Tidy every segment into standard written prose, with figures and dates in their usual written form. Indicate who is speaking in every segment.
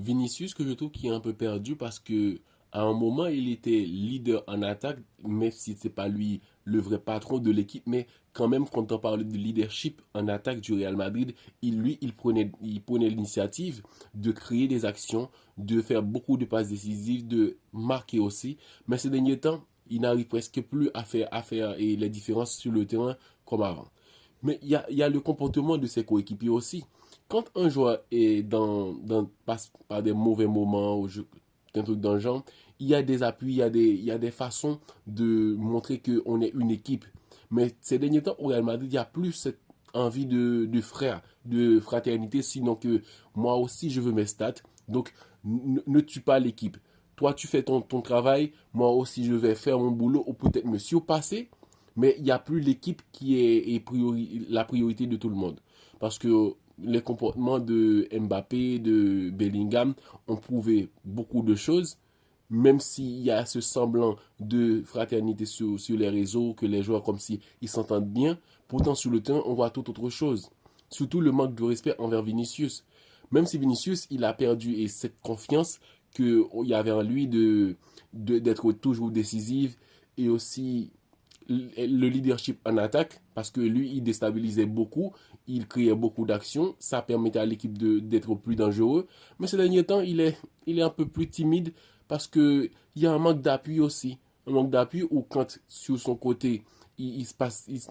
Speaker 1: Vinicius, que je trouve qui est un peu perdu parce que à un moment, il était leader en attaque, même si c'est pas lui le vrai patron de l'équipe, mais quand même, quand on parle de leadership en attaque du Real Madrid, il prenait l'initiative de créer des actions, de faire beaucoup de passes décisives, de marquer aussi. Mais ces derniers temps, il n'arrive presque plus à faire et les différences sur le terrain comme avant. Mais il y a le comportement de ses coéquipiers aussi. Quand un joueur passe par des mauvais moments ou un truc dans le genre, il y a des appuis, il y a des façons de montrer qu'on est une équipe. Mais ces derniers temps, au Real Madrid, il n'y a plus cette envie de frère, de fraternité, sinon que moi aussi, je veux mes stats. Donc, ne tue pas l'équipe. Toi, tu fais ton travail, moi aussi, je vais faire mon boulot ou peut-être me surpasser, mais il n'y a plus l'équipe qui est la priorité de tout le monde. Parce que les comportements de Mbappé, de Bellingham ont prouvé beaucoup de choses, même s'il y a ce semblant de fraternité sur les réseaux, que les joueurs comme si ils s'entendent bien, pourtant sur le terrain, on voit tout autre chose. Surtout le manque de respect envers Vinicius. Même si Vinicius, il a perdu et cette confiance qu'il y avait en lui d'être toujours décisif et aussi le leadership en attaque, parce que lui, il déstabilisait beaucoup, il créait beaucoup d'actions, ça permettait à l'équipe d'être plus dangereux. Mais ces derniers temps, il est un peu plus timide parce qu'il y a un manque d'appui aussi. Un manque d'appui où quand sur son côté, il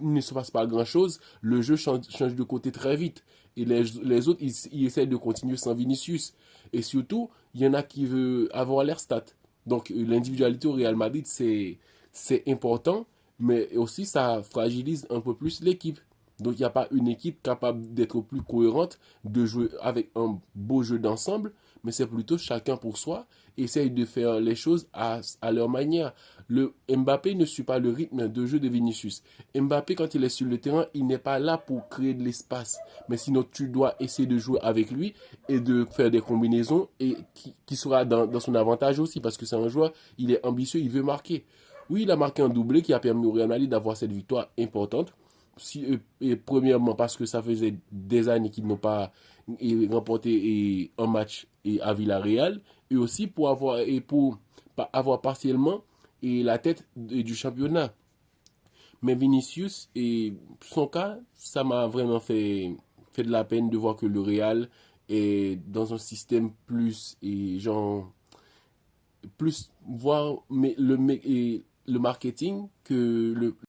Speaker 1: ne se passe pas grand-chose, le jeu change de côté très vite. Et les autres, ils essaient de continuer sans Vinicius. Et surtout, il y en a qui veulent avoir l'air stat. Donc l'individualité au Real Madrid, c'est important, mais aussi ça fragilise un peu plus l'équipe. Donc il n'y a pas une équipe capable d'être plus cohérente, de jouer avec un beau jeu d'ensemble, mais c'est plutôt chacun pour soi, essaye de faire les choses à leur manière. Le Mbappé ne suit pas le rythme de jeu de Vinicius. Mbappé, quand il est sur le terrain, il n'est pas là pour créer de l'espace. Mais sinon, tu dois essayer de jouer avec lui et de faire des combinaisons et qui sera dans son avantage aussi parce que c'est un joueur, il est ambitieux, il veut marquer. Oui, il a marqué un doublé qui a permis au Real Madrid d'avoir cette victoire importante. Et premièrement, parce que ça faisait des années qu'ils n'ont pas remporté un match à Villarreal. Et aussi pour avoir partiellement la tête du championnat. Mais Vinicius, et son cas, ça m'a vraiment fait de la peine de voir que le Real est dans un système plus, et genre, plus, voir mais le marketing que